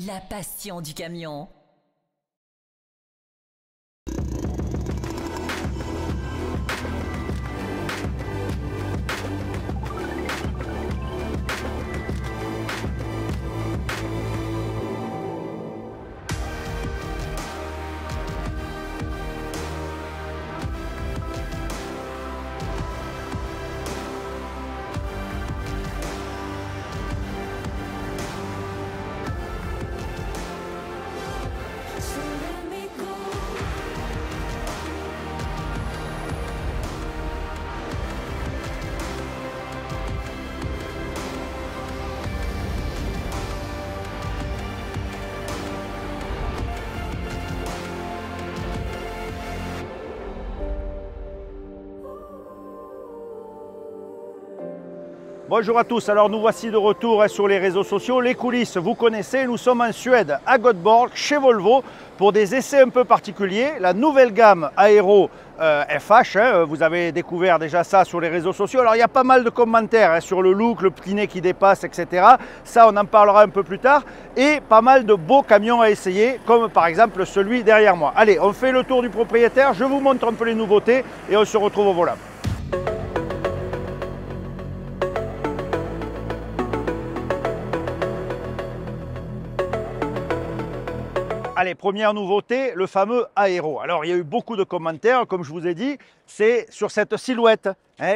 La passion du camion. Bonjour à tous, alors nous voici de retour sur les réseaux sociaux. Les coulisses, vous connaissez, nous sommes en Suède, à Göteborg, chez Volvo, pour des essais un peu particuliers. La nouvelle gamme Aero FH, vous avez découvert déjà ça sur les réseaux sociaux. Alors il y a pas mal de commentaires sur le look, le petit nez qui dépasse, etc. Ça, on en parlera un peu plus tard. Et pas mal de beaux camions à essayer, comme par exemple celui derrière moi. Allez, on fait le tour du propriétaire, je vous montre un peu les nouveautés et on se retrouve au volant. Allez, première nouveauté, le fameux Aero. Alors, il y a eu beaucoup de commentaires, comme je vous ai dit, c'est sur cette silhouette,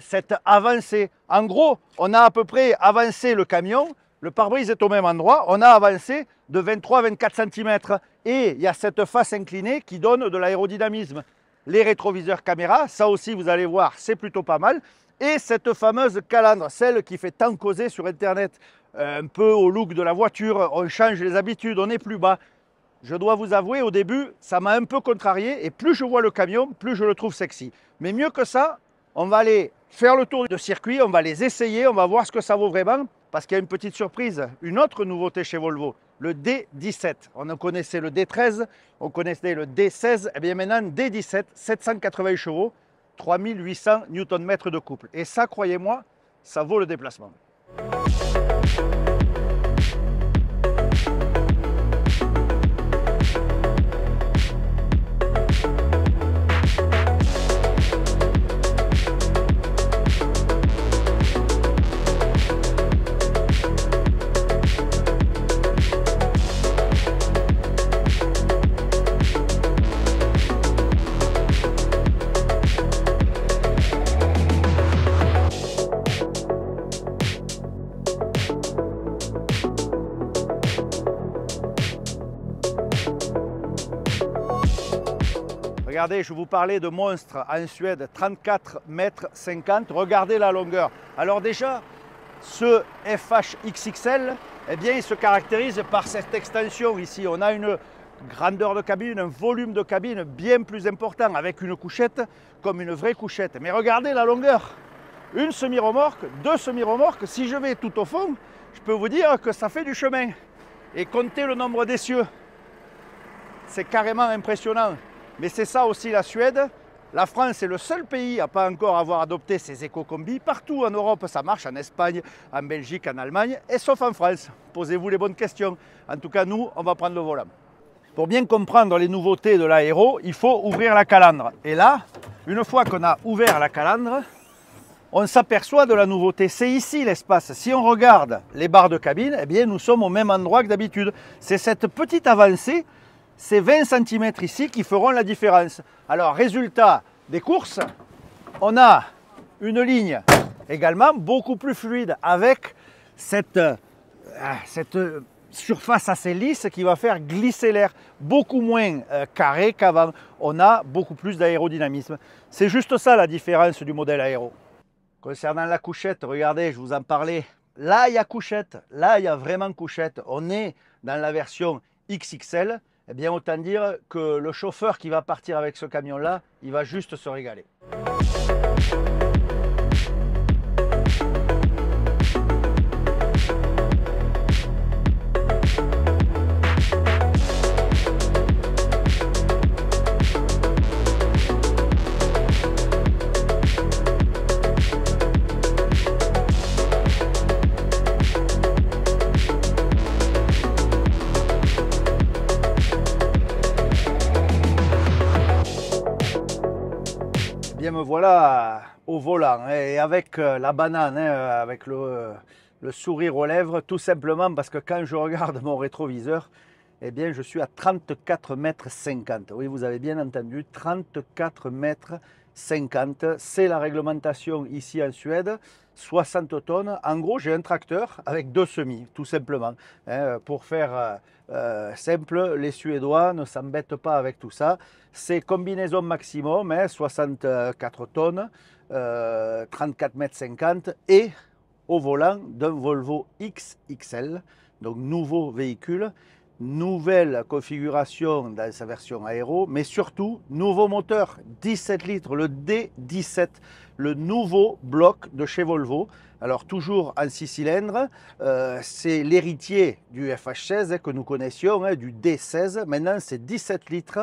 cette avancée. En gros, on a à peu près avancé le camion, le pare-brise est au même endroit, on a avancé de 23 à 24 cm. Et il y a cette face inclinée qui donne de l'aérodynamisme. Les rétroviseurs caméra, ça aussi, vous allez voir, c'est plutôt pas mal. Et cette fameuse calandre, celle qui fait tant causer sur Internet, un peu au look de la voiture, on change les habitudes, on est plus bas. Je dois vous avouer, au début, ça m'a un peu contrarié et plus je vois le camion, plus je le trouve sexy. Mais mieux que ça, on va aller faire le tour de circuit, on va les essayer, on va voir ce que ça vaut vraiment parce qu'il y a une petite surprise, une autre nouveauté chez Volvo, le D17. On en connaissait le D13, on connaissait le D16, et bien maintenant D17, 780 chevaux, 3800 Nm de couple. Et ça, croyez-moi, ça vaut le déplacement. Regardez, je vous parlais de monstres en Suède, 34,50 mètres. Regardez la longueur. Alors déjà, ce FH XXL, eh bien, il se caractérise par cette extension ici. On a une grandeur de cabine, un volume de cabine bien plus important avec une couchette comme une vraie couchette. Mais regardez la longueur. Une semi-remorque, deux semi-remorques. Si je vais tout au fond, je peux vous dire que ça fait du chemin. Et comptez le nombre d'essieux. C'est carrément impressionnant. Mais c'est ça aussi la Suède. La France est le seul pays à pas encore avoir adopté ces éco-combis. Partout en Europe, ça marche, en Espagne, en Belgique, en Allemagne, et sauf en France. Posez-vous les bonnes questions. En tout cas, nous, on va prendre le volant. Pour bien comprendre les nouveautés de l'Aero, il faut ouvrir la calandre. Et là, une fois qu'on a ouvert la calandre, on s'aperçoit de la nouveauté. C'est ici l'espace. Si on regarde les barres de cabine, eh bien, nous sommes au même endroit que d'habitude. C'est cette petite avancée. Ces 20 cm ici qui feront la différence. Alors, résultat des courses, on a une ligne également beaucoup plus fluide avec cette surface assez lisse qui va faire glisser l'air, beaucoup moins carré qu'avant. On a beaucoup plus d'aérodynamisme. C'est juste ça la différence du modèle Aero. Concernant la couchette, regardez, je vous en parlais. Là, il y a couchette. Là, il y a vraiment couchette. On est dans la version XXL. Eh bien, autant dire que le chauffeur qui va partir avec ce camion-là, il va juste se régaler. voilà au volant hein, et avec la banane, hein, avec le sourire aux lèvres, tout simplement parce que quand je regarde mon rétroviseur, eh bien je suis à 34,50 mètres. Oui, vous avez bien entendu, 34,50 mètres. C'est la réglementation ici en Suède, 60 tonnes. En gros, j'ai un tracteur avec 2 semis, tout simplement. Hein, pour faire simple, les Suédois ne s'embêtent pas avec tout ça. C'est combinaison maximum, hein, 64 tonnes, 34,50 mètres et au volant d'un Volvo XXL, donc nouveau véhicule. Nouvelle configuration dans sa version aéro, mais surtout nouveau moteur 17 litres, le D17, le nouveau bloc de chez Volvo. Alors toujours en 6 cylindres, c'est l'héritier du FH16 que nous connaissions, hein, du D16. Maintenant c'est 17 litres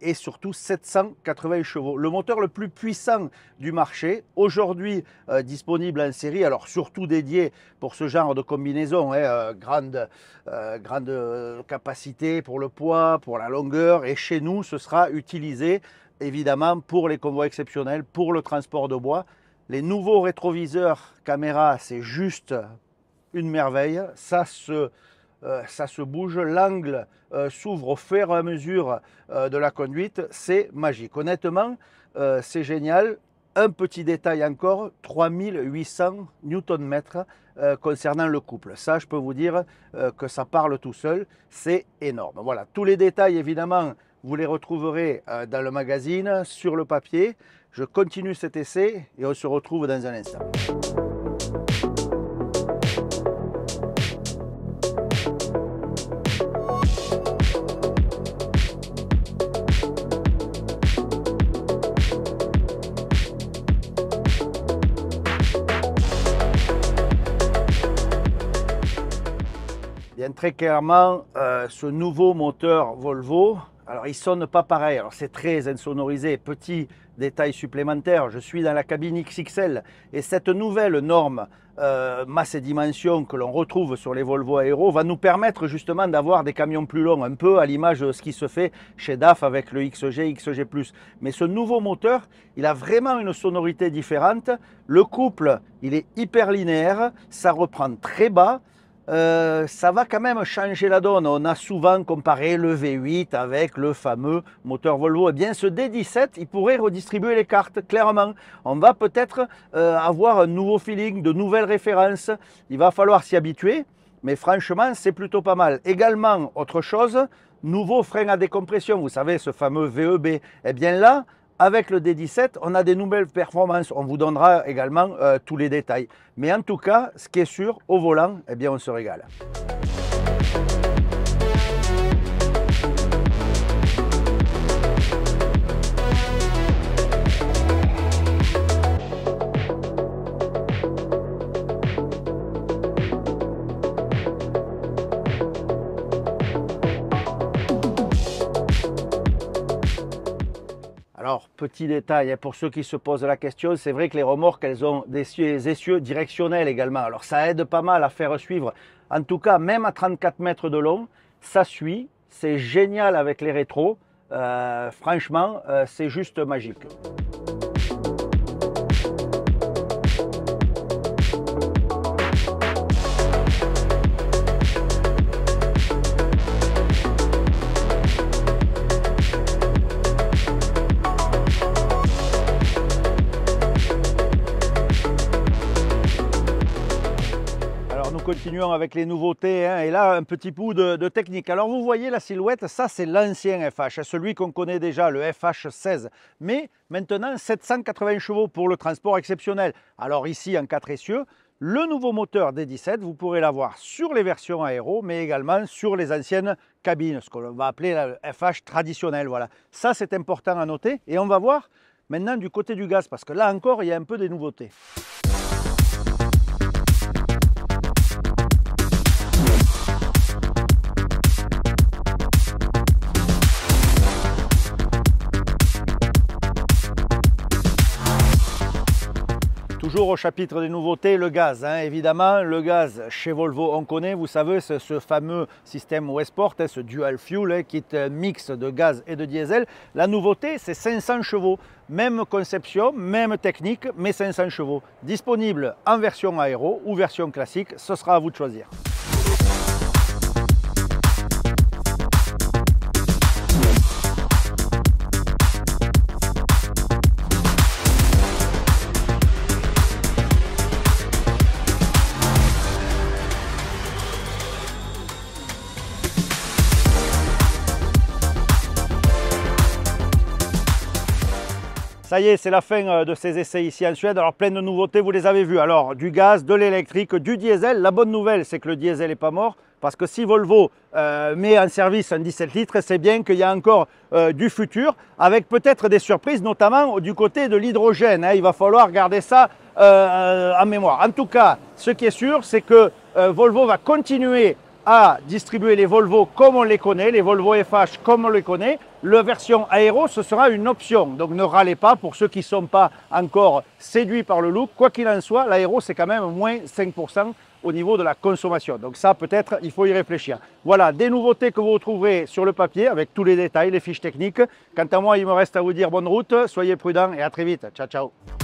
et surtout 780 chevaux. Le moteur le plus puissant du marché, aujourd'hui disponible en série, alors surtout dédié pour ce genre de combinaison, hein, grande capacité pour le poids, pour la longueur, et chez nous ce sera utilisé évidemment pour les convois exceptionnels, pour le transport de bois. Les nouveaux rétroviseurs caméra, c'est juste une merveille, ça se bouge, l'angle s'ouvre au fur et à mesure de la conduite, c'est magique. Honnêtement, c'est génial. Un petit détail encore, 3800 Nm concernant le couple. Ça, je peux vous dire que ça parle tout seul, c'est énorme. Voilà, tous les détails, évidemment, vous les retrouverez dans le magazine, sur le papier. Je continue cet essai et on se retrouve dans un instant. Bien, très clairement, ce nouveau moteur Volvo, alors il ne sonne pas pareil, alors c'est très insonorisé. Petit détail supplémentaire, je suis dans la cabine XXL et cette nouvelle norme masse et dimension que l'on retrouve sur les Volvo Aero va nous permettre justement d'avoir des camions plus longs, un peu à l'image de ce qui se fait chez DAF avec le XG, XG+. Mais ce nouveau moteur, il a vraiment une sonorité différente. Le couple, il est hyper linéaire, ça reprend très bas. Ça va quand même changer la donne. On a souvent comparé le V8 avec le fameux moteur Volvo. Eh bien, ce D17, il pourrait redistribuer les cartes, clairement. On va peut-être avoir un nouveau feeling, de nouvelles références. Il va falloir s'y habituer, mais franchement, c'est plutôt pas mal. Également, autre chose, nouveau frein à décompression. Vous savez, ce fameux VEB. Eh bien là, avec le D17, on a des nouvelles performances. On vous donnera également tous les détails. Mais en tout cas, ce qui est sûr, au volant, eh bien, on se régale. Alors, petit détail, pour ceux qui se posent la question, c'est vrai que les remorques, elles ont des essieux directionnels également. Alors, ça aide pas mal à faire suivre. En tout cas, même à 34 mètres de long, ça suit. C'est génial avec les rétros. Franchement, c'est juste magique. Continuons avec les nouveautés, hein, et là un petit bout de technique. Alors vous voyez la silhouette, ça c'est l'ancien FH, celui qu'on connaît déjà, le FH16, mais maintenant 780 chevaux pour le transport exceptionnel. Alors ici en 4 essieux, le nouveau moteur D17, vous pourrez l'avoir sur les versions aéro, mais également sur les anciennes cabines, ce qu'on va appeler le FH traditionnel. Voilà, ça c'est important à noter, et on va voir maintenant du côté du gaz, parce que là encore il y a un peu des nouveautés. Tout Toujours au chapitre des nouveautés, le gaz. Évidemment, le gaz chez Volvo, on connaît, vous savez, c'est ce fameux système Westport, ce dual fuel, qui est un mix de gaz et de diesel. La nouveauté, c'est 500 chevaux. Même conception, même technique, mais 500 chevaux. Disponible en version aéro ou version classique, ce sera à vous de choisir. Ça y est, c'est la fin de ces essais ici en Suède. Alors plein de nouveautés, vous les avez vues. Alors du gaz, de l'électrique, du diesel. La bonne nouvelle, c'est que le diesel n'est pas mort. Parce que si Volvo met en service un 17 litres, c'est bien qu'il y a encore du futur, avec peut-être des surprises, notamment du côté de l'hydrogène. Il va falloir garder ça en mémoire. En tout cas, ce qui est sûr, c'est que Volvo va continuer à distribuer les Volvo comme on les connaît, les Volvo FH comme on les connaît. La version aéro, ce sera une option. Donc ne râlez pas pour ceux qui ne sont pas encore séduits par le look. Quoi qu'il en soit, l'aéro, c'est quand même moins 5% au niveau de la consommation. Donc ça, peut-être, il faut y réfléchir. Voilà, des nouveautés que vous retrouverez sur le papier avec tous les détails, les fiches techniques. Quant à moi, il me reste à vous dire bonne route, soyez prudents et à très vite. Ciao, ciao.